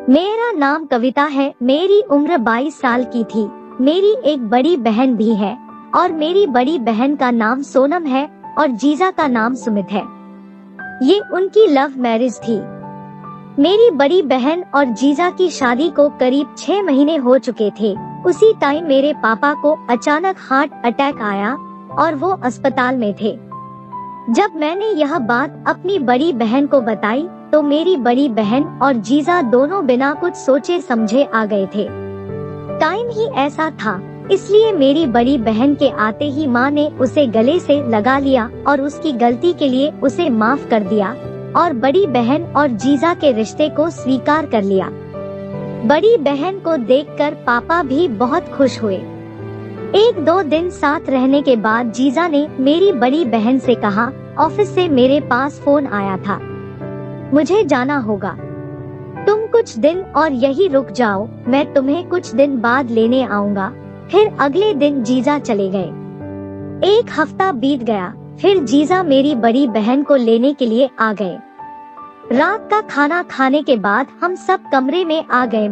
मेरा नाम कविता है। मेरी उम्र 22 साल की थी। मेरी एक बड़ी बहन भी है और मेरी बड़ी बहन का नाम सोनम है और जीजा का नाम सुमित है। ये उनकी लव मैरिज थी। मेरी बड़ी बहन और जीजा की शादी को करीब 6 महीने हो चुके थे। उसी टाइम मेरे पापा को अचानक हार्ट अटैक आया और वो अस्पताल में थे। जब मैंने यह बात अपनी बड़ी बहन को बताई तो मेरी बड़ी बहन और जीजा दोनों बिना कुछ सोचे समझे आ गए थे। टाइम ही ऐसा था, इसलिए मेरी बड़ी बहन के आते ही माँ ने उसे गले से लगा लिया और उसकी गलती के लिए उसे माफ कर दिया और बड़ी बहन और जीजा के रिश्ते को स्वीकार कर लिया। बड़ी बहन को देखकर पापा भी बहुत खुश हुए। 1-2 दिन साथ रहने के बाद जीजा ने मेरी बड़ी बहन से कहा, ऑफिस से मेरे पास फोन आया था, मुझे जाना होगा, तुम कुछ दिन और यही रुक जाओ, मैं तुम्हें कुछ दिन बाद लेने आऊंगा। फिर अगले दिन जीजा चले गए। 1 हफ्ता बीत गया, फिर जीजा मेरी बड़ी बहन को लेने के लिए आ गए। रात का खाना खाने के बाद हम सब कमरे में आ गए।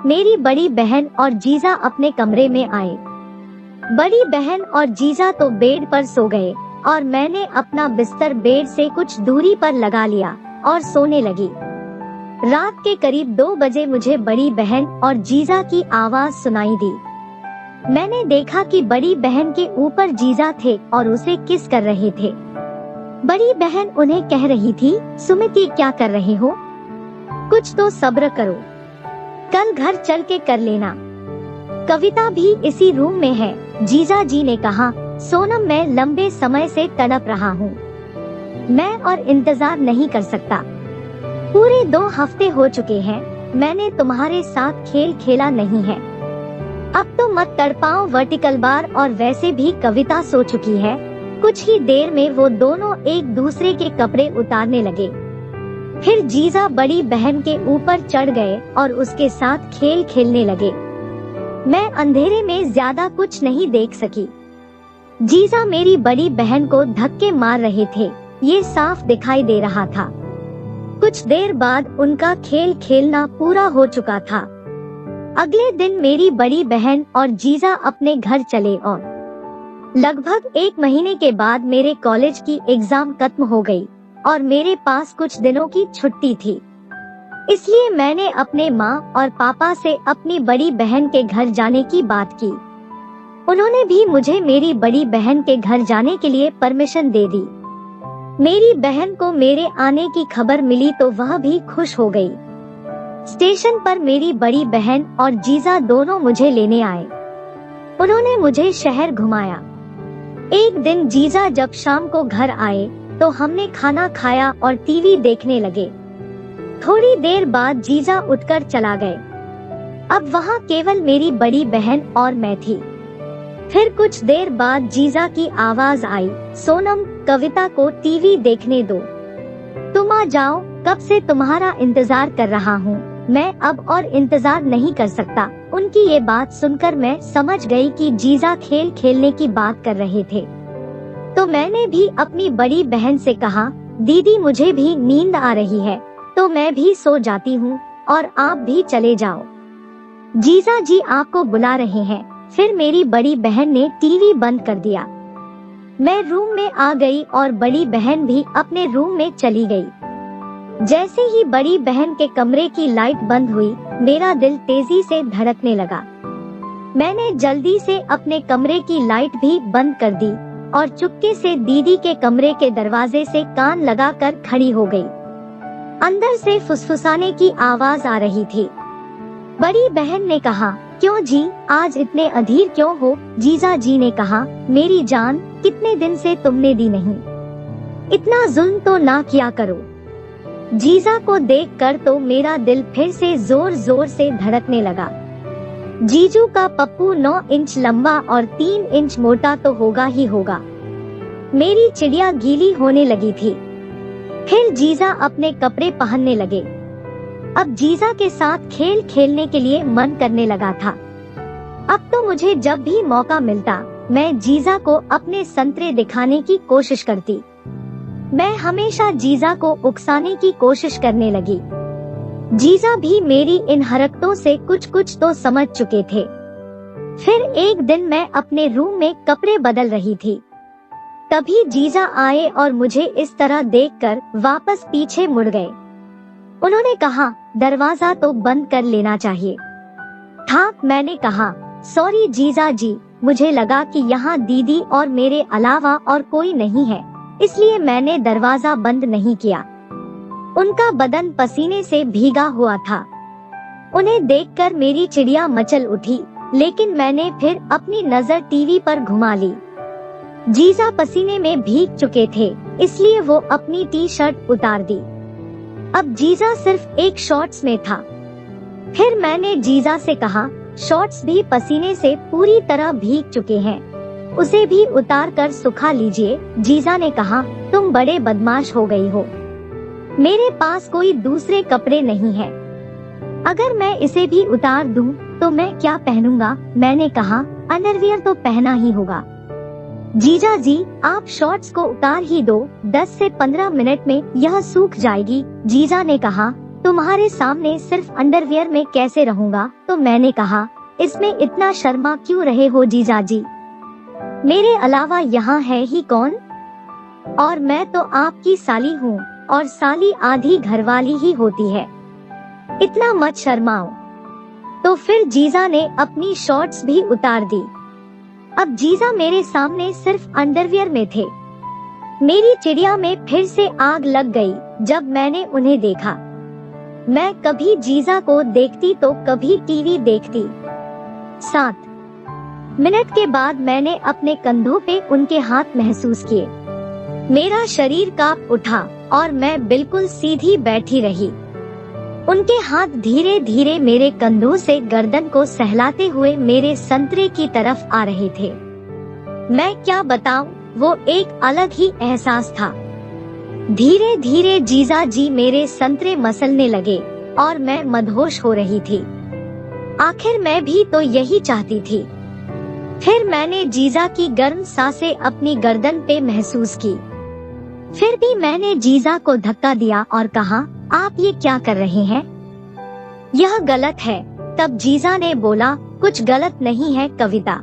मेरी बड़ी बहन और जीजा अपने कमरे में आए। बड़ी बहन और जीजा तो बेड पर सो गए और मैंने अपना बिस्तर बेड से कुछ दूरी पर लगा लिया और सोने लगी। रात के करीब 2 बजे मुझे बड़ी बहन और जीजा की आवाज सुनाई दी। मैंने देखा कि बड़ी बहन के ऊपर जीजा थे और उसे किस कर रहे थे। बड़ी बहन उन्हें कह रही थी, सुमित ये क्या कर रहे हो, कुछ तो सब्र करो, कल घर चल के कर लेना। कविता भी इसी रूम में है। जीजा जी ने कहा, सोनम मैं लंबे समय से तड़प रहा हूँ, मैं और इंतजार नहीं कर सकता। पूरे 2 हफ्ते हो चुके हैं, मैंने तुम्हारे साथ खेल खेला नहीं है, अब तो मत तड़पाओ वर्टिकल बार। और वैसे भी कविता सो चुकी है। कुछ ही देर में वो दोनों एक दूसरे के कपड़े उतारने लगे। फिर जीजा बड़ी बहन के ऊपर चढ़ गए और उसके साथ खेल खेलने लगे। मैं अंधेरे में ज्यादा कुछ नहीं देख सकी। जीजा मेरी बड़ी बहन को धक्के मार रहे थे, ये साफ दिखाई दे रहा था। कुछ देर बाद उनका खेल खेलना पूरा हो चुका था। अगले दिन मेरी बड़ी बहन और जीजा अपने घर चले और लगभग 1 महीने के बाद मेरे कॉलेज की एग्जाम खत्म हो गई और मेरे पास कुछ दिनों की छुट्टी थी। इसलिए मैंने अपने माँ और पापा से अपनी बड़ी बहन के घर जाने की बात की। उन्होंने भी मुझे मेरी बड़ी बहन के घर जाने के लिए परमिशन दे दी। मेरी बहन को मेरे आने की खबर मिली तो वह भी खुश हो गई। स्टेशन पर मेरी बड़ी बहन और जीजा दोनों मुझे लेने आए। उन्होंने मुझे शहर घुमाया। एक दिन जीजा जब शाम को घर आए तो हमने खाना खाया और टीवी देखने लगे। थोड़ी देर बाद जीजा उठकर चला गए। अब वहाँ केवल मेरी बड़ी बहन और मैं थी। फिर कुछ देर बाद जीजा की आवाज आई, सोनम कविता को टीवी देखने दो, तुम आ जाओ, कब से तुम्हारा इंतजार कर रहा हूँ, मैं अब और इंतजार नहीं कर सकता। उनकी ये बात सुनकर मैं समझ गई कि जीजा खेल खेलने की बात कर रहे थे। तो मैंने भी अपनी बड़ी बहन से कहा, दीदी मुझे भी नींद आ रही है तो मैं भी सो जाती हूँ और आप भी चले जाओ, जीजा जी आपको बुला रहे हैं। फिर मेरी बड़ी बहन ने टीवी बंद कर दिया। मैं रूम में आ गई और बड़ी बहन भी अपने रूम में चली गई। जैसे ही बड़ी बहन के कमरे की लाइट बंद हुई, मेरा दिल तेजी से धड़कने लगा। मैंने जल्दी से अपने कमरे की लाइट भी बंद कर दी और चुपके से दीदी के कमरे के दरवाजे से कान लगाकर खड़ी हो गई। अंदर से फुसफुसाने की आवाज आ रही थी। बड़ी बहन ने कहा, क्यों जी आज इतने अधीर क्यों हो? जीजा जी ने कहा, मेरी जान कितने दिन से तुमने दी नहीं, इतना जुल्म तो ना किया करो। जीजा को देखकर तो मेरा दिल फिर से जोर जोर से धड़कने लगा। जीजू का पप्पू 9 इंच लंबा और 3 इंच मोटा तो होगा ही होगा। मेरी चिड़िया गीली होने लगी थी। फिर जीजा अपने कपड़े पहनने लगे। अब जीजा के साथ खेल खेलने के लिए मन करने लगा था। अब तो मुझे जब भी मौका मिलता मैं जीजा को अपने संतरे दिखाने की कोशिश करती। मैं हमेशा जीजा को उकसाने की कोशिश करने लगी। जीजा भी मेरी इन हरकतों से कुछ कुछ तो समझ चुके थे। फिर एक दिन मैं अपने रूम में कपड़े बदल रही थी, तभी जीजा आए और मुझे इस तरह देखकर वापस पीछे मुड़ गए। उन्होंने कहा, दरवाजा तो बंद कर लेना चाहिए था। मैंने कहा, सॉरी जीजा जी, मुझे लगा कि यहाँ दीदी और मेरे अलावा और कोई नहीं है, इसलिए मैंने दरवाजा बंद नहीं किया। उनका बदन पसीने से भीगा हुआ था। उन्हें देखकर मेरी चिड़िया मचल उठी, लेकिन मैंने फिर अपनी नजर टीवी पर घुमा ली। जीजा पसीने में भीग चुके थे, इसलिए वो अपनी टी शर्ट उतार दी। अब जीजा सिर्फ एक शॉर्ट्स में था। फिर मैंने जीजा से कहा, शॉर्ट्स भी पसीने से पूरी तरह भीग चुके हैं, उसे भी उतार कर सुखा लीजिए। जीजा ने कहा, तुम बड़े बदमाश हो गई हो, मेरे पास कोई दूसरे कपड़े नहीं है, अगर मैं इसे भी उतार दूं तो मैं क्या पहनूंगा। मैंने कहा, अंडरवियर तो पहना ही होगा। जीजा जी, आप शॉर्ट्स को उतार ही दो, 10 से 15 मिनट में यह सूख जाएगी। जीजा ने कहा, तुम्हारे सामने सिर्फ अंडरवियर में कैसे रहूंगा। तो मैंने कहा, इसमें इतना शर्मा क्यों रहे हो जीजा जी, मेरे अलावा यहाँ है ही कौन, और मैं तो आपकी साली हूँ, और साली आधी घरवाली ही होती है, इतना मत शर्माओ। तो फिर जीजा ने अपनी शॉर्ट्स भी उतार दी। अब जीजा मेरे सामने सिर्फ अंडरवियर में थे। मेरी चिड़िया में फिर से आग लग गई जब मैंने उन्हें देखा। मैं कभी जीजा को देखती तो कभी टीवी देखती। 7 मिनट के बाद मैंने अपने कंधों पे उनके हाथ महसूस किए। मेरा शरीर कांप उठा और मैं बिल्कुल सीधी बैठी रही। उनके हाथ धीरे धीरे मेरे कंधों से गर्दन को सहलाते हुए मेरे संतरे की तरफ आ रहे थे। मैं क्या बताऊं, वो एक अलग ही एहसास था। धीरे धीरे जीजा जी मेरे संतरे मसलने लगे और मैं मदहोश हो रही थी। आखिर मैं भी तो यही चाहती थी। फिर मैंने जीजा की गर्म सांसें अपनी गर्दन पे महसूस की। फिर भी मैंने जीजा को धक्का दिया और कहा, आप ये क्या कर रहे हैं, यह गलत है। तब जीजा ने बोला, कुछ गलत नहीं है कविता,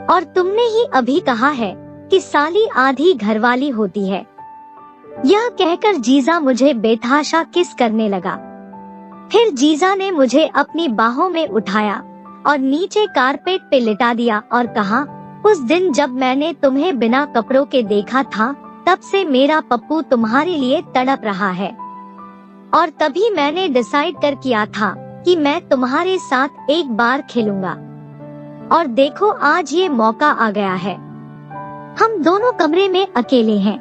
और तुमने ही अभी कहा है कि साली आधी घरवाली होती है। यह कहकर जीजा मुझे बेतहाशा किस करने लगा। फिर जीजा ने मुझे अपनी बाहों में उठाया और नीचे कारपेट पे लिटा दिया और कहा, उस दिन जब मैंने तुम्हें बिना कपड़ों के देखा था, तब से मेरा पप्पू तुम्हारे लिए तड़प रहा है, और तभी मैंने डिसाइड कर किया था कि मैं तुम्हारे साथ एक बार खेलूंगा, और देखो आज ये मौका आ गया है। हम दोनों कमरे में अकेले हैं।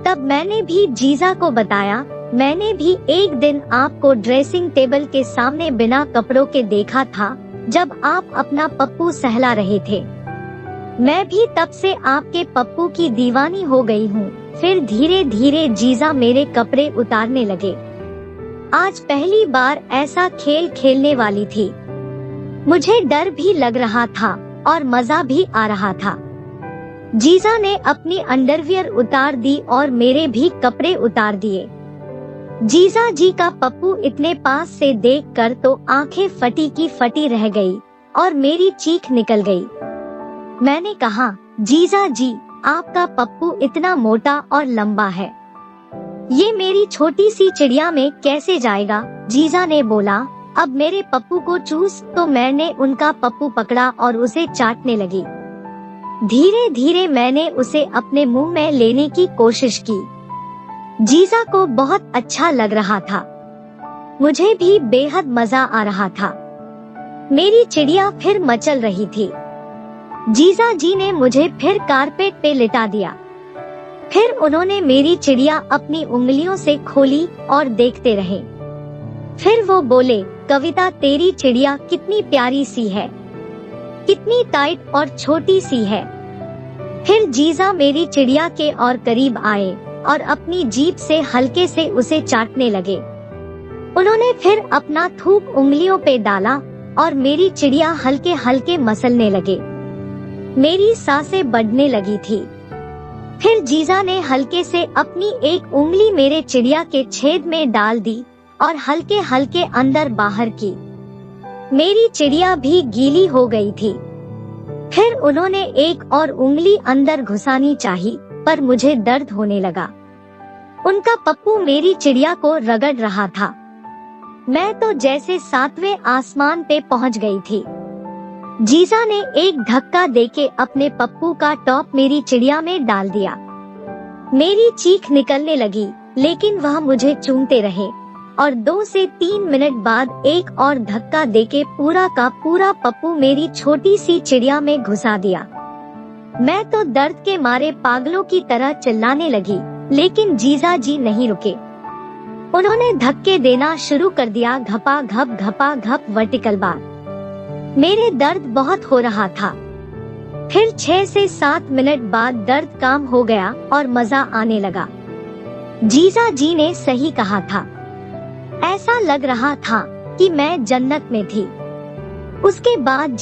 तब मैंने भी जीजा को बताया, मैंने भी एक दिन आपको ड्रेसिंग टेबल के सामने बिना कपड़ों के देखा था, जब आप अपना पप्पू सहला रहे थे। मैं भी तब से आपके पप्पू की दीवानी हो गई हूँ। फिर धीरे धीरे जीजा मेरे कपड़े उतारने लगे। आज पहली बार ऐसा खेल खेलने वाली थी। मुझे डर भी लग रहा था और मजा भी आ रहा था। जीजा ने अपनी अंडरवियर उतार दी और मेरे भी कपड़े उतार दिए। जीजा जी का पप्पू इतने पास से देखकर तो आंखें फटी की फटी रह गई और मेरी चीख निकल गई। मैंने कहा, जीजा जी, आपका पप्पू इतना मोटा और लंबा है, ये मेरी छोटी सी चिड़िया में कैसे जाएगा। जीजा ने बोला, अब मेरे पप्पू को चूस। तो मैंने उनका पप्पू पकड़ा और उसे चाटने लगी। धीरे धीरे मैंने उसे अपने मुंह में लेने की कोशिश की। जीजा को बहुत अच्छा लग रहा था, मुझे भी बेहद मजा आ रहा था। मेरी चिड़िया फिर मचल रही थी। जीजा जी ने मुझे फिर कारपेट पे लिटा दिया। फिर उन्होंने मेरी चिड़िया अपनी उंगलियों से खोली और देखते रहे। फिर वो बोले, कविता, तेरी चिड़िया कितनी प्यारी सी है, कितनी टाइट और छोटी सी है। फिर जीजा मेरी चिड़िया के और करीब आए और अपनी जीभ से हल्के से उसे चाटने लगे। उन्होंने फिर अपना थूक उंगलियों पे डाला और मेरी चिड़िया हल्के हल्के मसलने लगे। मेरी सांसें बढ़ने लगी थी। फिर जीजा ने हल्के से अपनी एक उंगली मेरे चिड़िया के छेद में डाल दी और हल्के हल्के अंदर बाहर की। मेरी चिड़िया भी गीली हो गई थी। फिर उन्होंने एक और उंगली अंदर घुसानी चाही, पर मुझे दर्द होने लगा। उनका पप्पू मेरी चिड़िया को रगड़ रहा था। मैं तो जैसे 7वें आसमान पे पहुंच गई थी। जीजा ने एक धक्का देके अपने पप्पू का टॉप मेरी चिड़िया में डाल दिया। मेरी चीख निकलने लगी, लेकिन वह मुझे चूमते रहे और 2 से 3 मिनट बाद एक और धक्का देके पूरा का पूरा पप्पू मेरी छोटी सी चिड़िया में घुसा दिया। मैं तो दर्द के मारे पागलों की तरह चिल्लाने लगी, लेकिन जीजा जी नहीं रुके। उन्होंने धक्के देना शुरू कर दिया, घपा घप वर्टिकल बार। मेरे दर्द बहुत हो रहा था। फिर 6 से 7 मिनट बाद दर्द काम हो गया और मजा आने लगा। जीजा जी ने सही कहा था। ऐसा लग रहा था कि मैं जन्नत में थी। उसके बाद